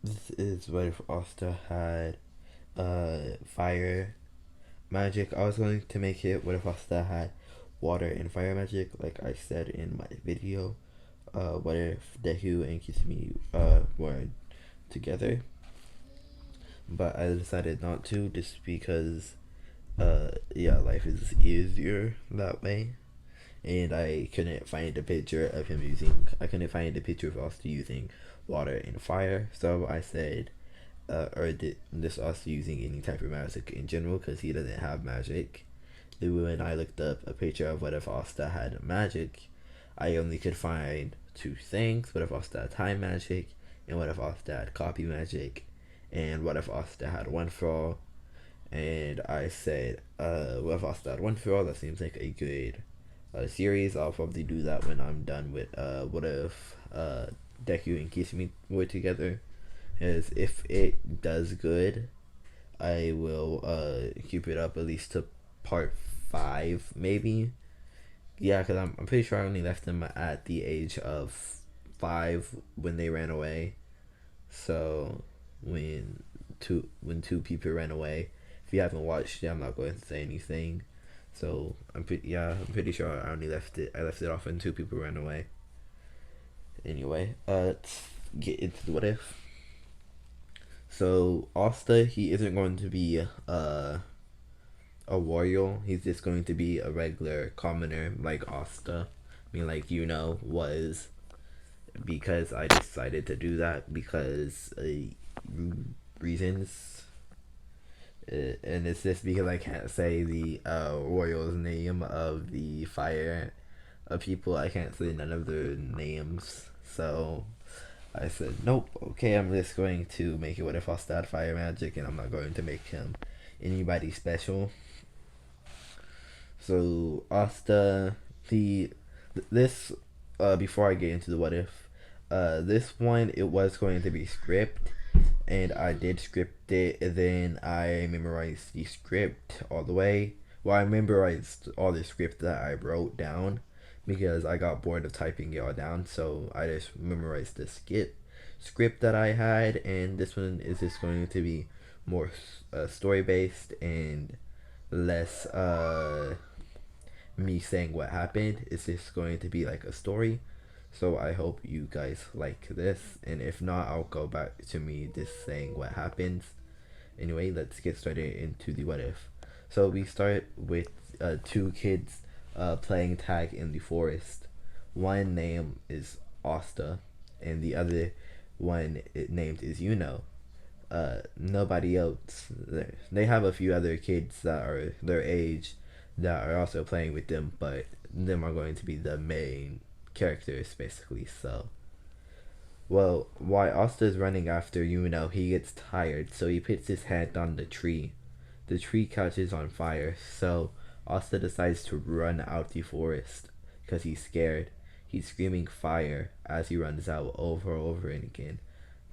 This is what if Asta had fire magic. I was going to make it what if Asta had water and fire magic, like I said in my video. What if Deku and Kisumi were together? But I decided not to, just because yeah, life is easier that way. And I couldn't find a picture of him using. I couldn't find a picture of Asta using water and fire, so I said, or did this Asta using any type of magic in general, because he doesn't have magic. When I looked up a picture of what if Asta had magic, I only could find two things: what if Asta had time magic, and what if Asta had copy magic, and what if Asta had one for all. And I said, what if Asta had one for all? That seems like a good series. I'll probably do that when I'm done with what if Deku and Kisumi were together. As if it does good, I will keep it up at least to part 5, maybe. Yeah, because I'm pretty sure I only left them at the age of 5 when they ran away. So when two people ran away, if you haven't watched it, I'm not going to say anything. So I'm pretty sure I only left it. I left it off when two people ran away. Anyway, let's get into the what if. So Asta, he isn't going to be a warrior. He's just going to be a regular commoner like Asta. I mean, like was, because I decided to do that because reasons. And it's just because I can't say the royal's name of the fire people. I can't say none of their names. So I said, nope, okay, I'm just going to make it what if Asta had fire magic, and I'm not going to make him anybody special. So Asta, this before I get into the what if, this one, it was going to be script, and I did script it, and then I memorized the script all the way. Well, I memorized all the script that I wrote down because I got bored of typing it all down, so I just memorized the script that I had, and this one is just going to be more story based and less me saying what happened. It's just going to be like a story. So I hope you guys like this, and if not, I'll go back to me just saying what happens. Anyway, let's get started into the what if. So we start with two kids playing tag in the forest. One name is Asta, and the other one named is Nobody else. They have a few other kids that are their age that are also playing with them, but them are going to be the main characters basically. So, well, while Asta's running after he gets tired, so he puts his hand on the tree. The tree catches on fire, so Asta decides to run out the forest because he's scared. He's screaming fire as he runs out over and over and again.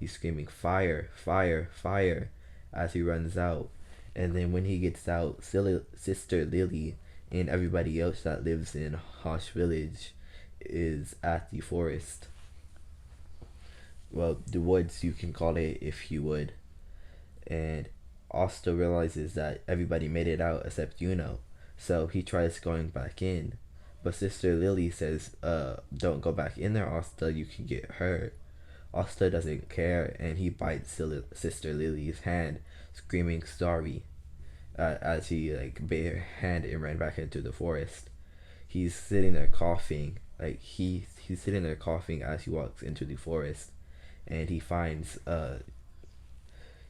He's screaming fire, fire, fire as he runs out. And then when he gets out, Sister Lily and everybody else that lives in Hosh Village is at the forest. Well, the woods, you can call it if you would. And Asta realizes that everybody made it out except so he tries going back in. But Sister Lily says, don't go back in there, Asta, you can get hurt. Asta doesn't care, and he bites Sister Lily's hand, screaming sorry, as he bit her hand and ran back into the forest. He's sitting there coughing, he's sitting there coughing as he walks into the forest, and he finds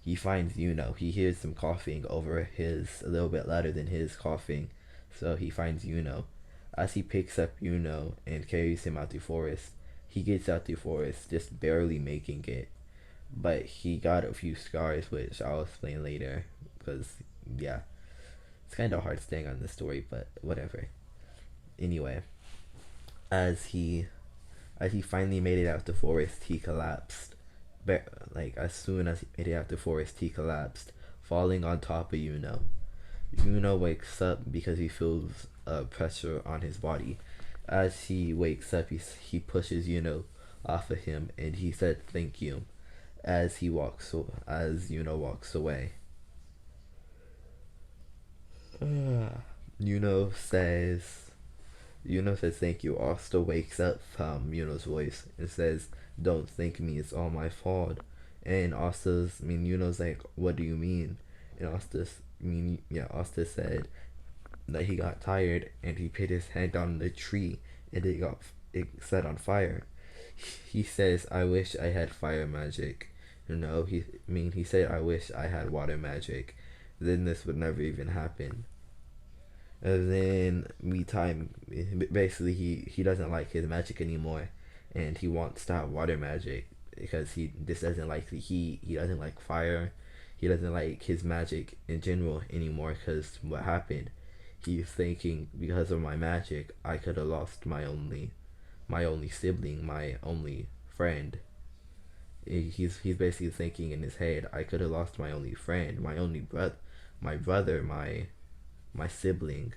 he hears some coughing over his, a little bit louder than his coughing, so he finds As he picks up and carries him out the forest, he gets out the forest just barely making it, but he got a few scars, which I'll explain later, because yeah, it's kind of hard staying on the story, but whatever. Anyway, as he finally made it out the forest, he collapsed. But as soon as he made it out the forest, he collapsed, falling on top of wakes up because he feels pressure on his body. As he wakes up, he pushes off of him, and he said thank you. as as walks away. Yuno says thank you. Asta wakes up from Yuno's voice and says, "Don't thank me. It's all my fault." And Yuno's like, "What do you mean?" And Asta said that he got tired and he put his hand on the tree and it set on fire. He says, "I wish I had fire magic." He said, "I wish I had water magic. Then this would never even happen." And then basically he doesn't like his magic anymore, and he wants to have water magic because he just doesn't like the heat. He doesn't like fire. He doesn't like his magic in general anymore because what happened. He's thinking, because of my magic, I could have lost my only sibling, my only friend. He's basically thinking in his head, I could have lost my only friend, my brother, my sibling.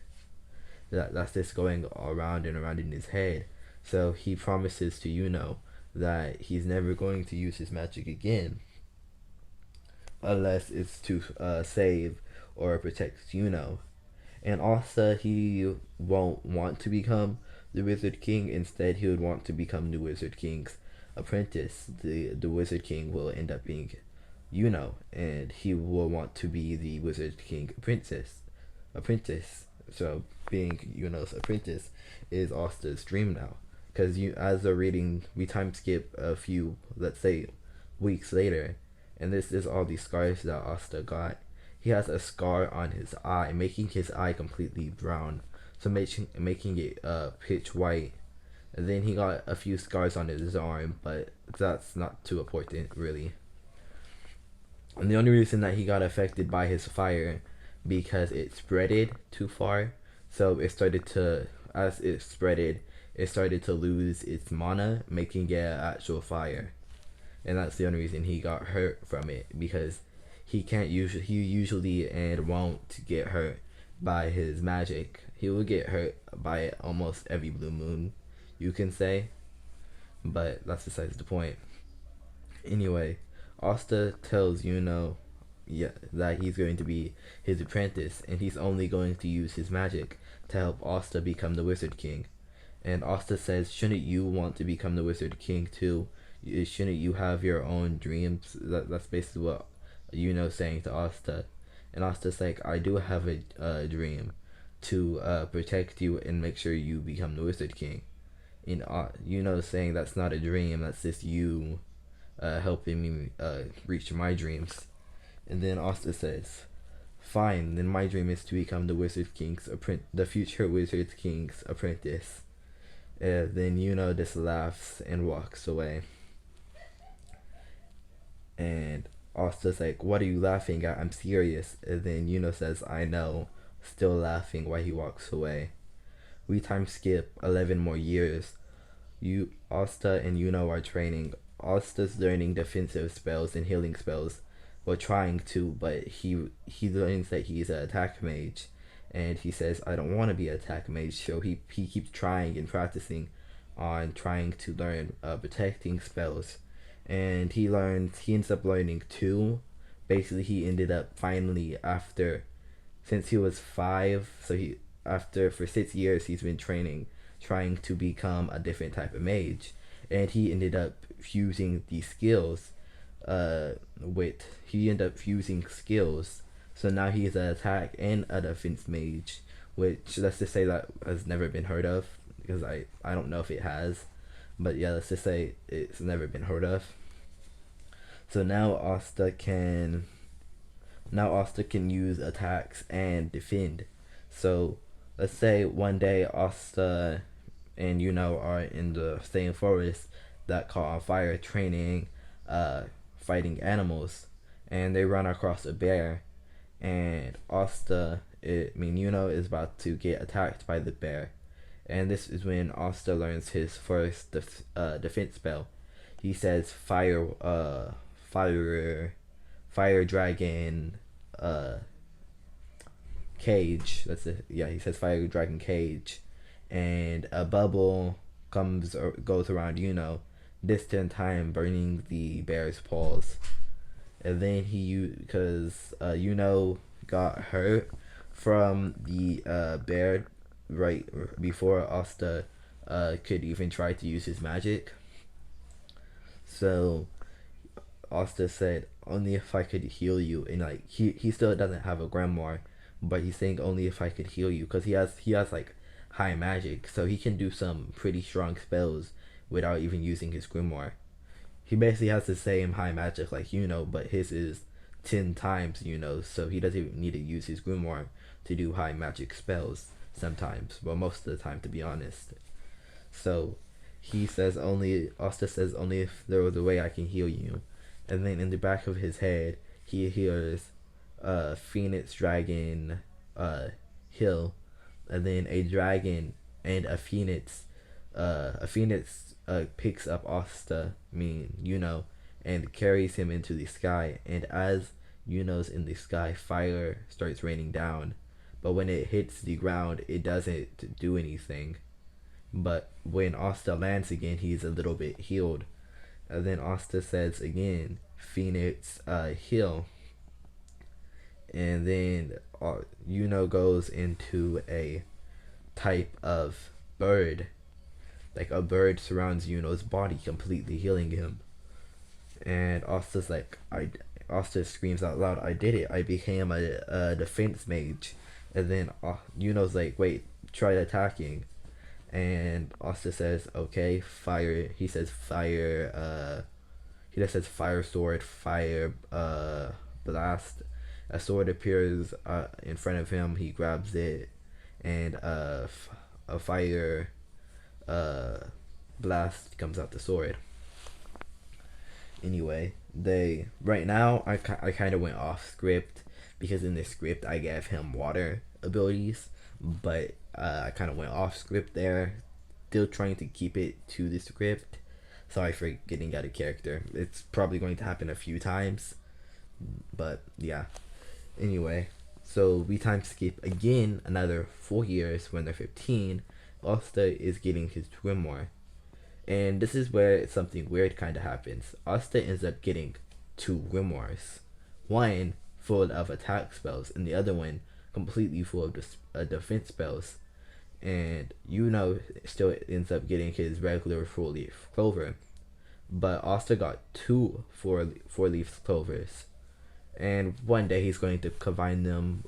That's just going around and around in his head. So he promises to that he's never going to use his magic again, unless it's to save or protect And also, he won't want to become the Wizard King. Instead, he would want to become the Wizard King's apprentice. The Wizard King will end up being and he will want to be the Wizard King apprentice. So being Yuno's apprentice is Asta's dream now. Because as they're reading, we time skip a few, let's say, weeks later, and this is all these scars that Asta got. He has a scar on his eye, making his eye completely brown, so making it pitch white. And then he got a few scars on his arm, but that's not too important, really. And the only reason that he got affected by his fire, because it spreaded too far, so as it spreaded, it started to lose its mana, making it actual fire. And that's the only reason he got hurt from it, because he usually and won't get hurt by his magic. He will get hurt by it almost every blue moon, you can say, but that's besides the point. Anyway, Asta tells that he's going to be his apprentice, and he's only going to use his magic to help Asta become the Wizard King. And Asta says, shouldn't you want to become the Wizard King too? Shouldn't you have your own dreams? That's basically what saying to Asta. And Asta's like, I do have a dream to protect you and make sure you become the Wizard King. And saying that's not a dream, that's just you helping me reach my dreams. And then Asta says, fine, then my dream is to become the future Wizard King's apprentice. Then just laughs and walks away. And Asta's like, what are you laughing at? I'm serious. And then says, I know, still laughing while he walks away. We time skip 11 more years. Asta and are training. Asta's learning defensive spells and healing spells. Well, trying to, but he learns that he's an attack mage. And he says, I don't want to be an attack mage. So he keeps trying and practicing on trying to learn protecting spells. And he ends up learning 2. Basically, he ended up finally since he was 5, so for 6 years he's been trying to become a different type of mage. And he ended up fusing these skills so now he's an attack and a defense mage, which let's just say that has never been heard of, because I don't know if it has, but yeah, let's just say it's never been heard of. So now Asta can use attacks and defend. So let's say one day Asta and are in the same forest that caught on fire training fighting animals, and they run across a bear, and Asta is about to get attacked by the bear. And this is when Asta learns his first defense spell. He says fire dragon cage. He says fire dragon cage, and a bubble goes around distant time burning the bear's paws. And then because got hurt from the bear right before Asta could even try to use his magic. So Asta said, only if I could heal you. And like he still doesn't have a grimoire, but he's saying only if I could heal you, because he has like high magic, so he can do some pretty strong spells without even using his grimoire. He basically has the same high magic like but his is 10 times so he doesn't even need to use his grimoire to do high magic spells sometimes, well, most of the time, to be honest. So Asta says only if there was a way I can heal you. And then in the back of his head, he hears Phoenix Dragon Hill, and then a dragon and a phoenix picks up Asta, and carries him into the sky. And as Yuno's in the sky, fire starts raining down. But when it hits the ground, it doesn't do anything. But when Asta lands again, he's a little bit healed. And then Asta says again, Phoenix heal. And then goes into a type of bird. Like a bird surrounds Yuno's body, completely healing him. And Asta screams out loud, I did it. I became a defense mage. And then Yuno's like, wait, try attacking. And Asta says, okay, fire. He says fire. He just says fire sword, fire blast. A sword appears in front of him. He grabs it, and a fire blast comes out the sword. Anyway, right now I kind of went off script, because in the script I gave him water abilities, but I kind of went off script there, still trying to keep it to the script. Sorry for getting out of character. It's probably going to happen a few times, but yeah. Anyway, so we time skip again another 4 years when they're 15. Asta is getting his grimoire. And this is where something weird kind of happens. Asta ends up getting 2 grimoires. One full of attack spells, and the other one completely full of defense spells. And still ends up getting his regular 4-leaf clover. But Asta got 2 4-leaf clovers. And one day he's going to combine them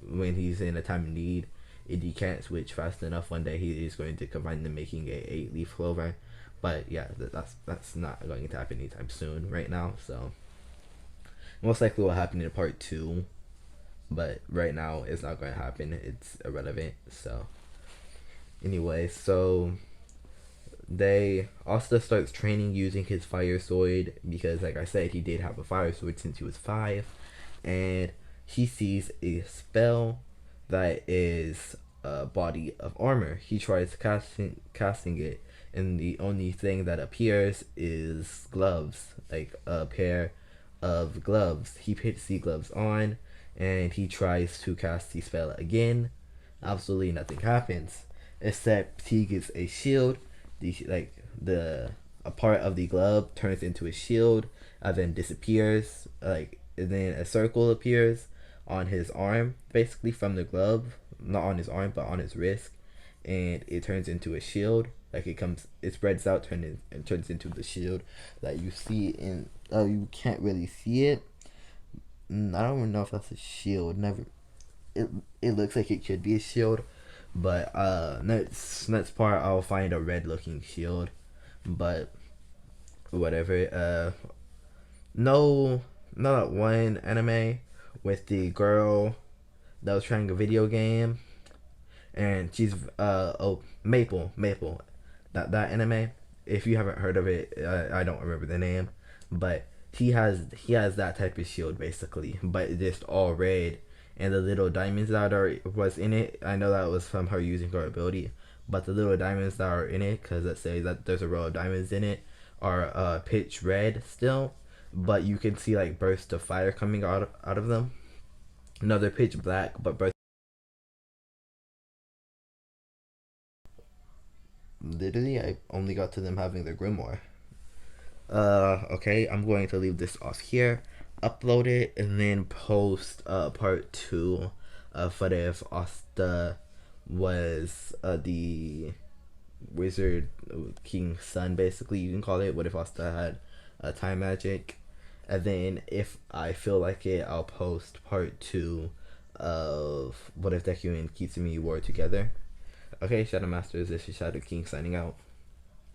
when he's in a time of need. If he can't switch fast enough, one day he is going to combine them, making a 8-leaf clover. But yeah, that's not going to happen anytime soon right now. So most likely will happen in part 2. But right now it's not going to happen. It's irrelevant. So anyway, so Asta starts training using his fire sword, because like I said, he did have a fire sword since he was 5. And he sees a spell that is a body of armor. He tries casting it, and the only thing that appears is gloves, like a pair of gloves. He puts the gloves on, and he tries to cast the spell again. Absolutely nothing happens, except he gets a shield. A part of the glove turns into a shield, and then disappears. And then a circle appears on his arm, basically from the glove, not on his arm but on his wrist, and it turns into a shield. It spreads out, and turns into the shield that you see in. Oh, you can't really see it. I don't even know if that's a shield. Never. It looks like it could be a shield, but next part I'll find a red looking shield, but whatever. No, not one anime with the girl that was trying a video game, and she's Maple, that anime. If you haven't heard of it, I don't remember the name, but he has that type of shield basically, but just all red, and the little diamonds that was in it, I know that was from her using her ability, but the little diamonds that are in it, because let's say that there's a row of diamonds in it, are pitch red still, but you can see like bursts of fire coming out of them. No, they're pitch black, but bursts. Literally, I only got to them having their grimoire. Okay, I'm going to leave this off here, upload it, and then post part two of what if Asta was the wizard king's son, basically, you can call it. What if Asta had time magic? And then if I feel like it, I'll post part two of what if Deku and Kitsumi were together. Okay, Shadow Masters, this is Shadow King signing out.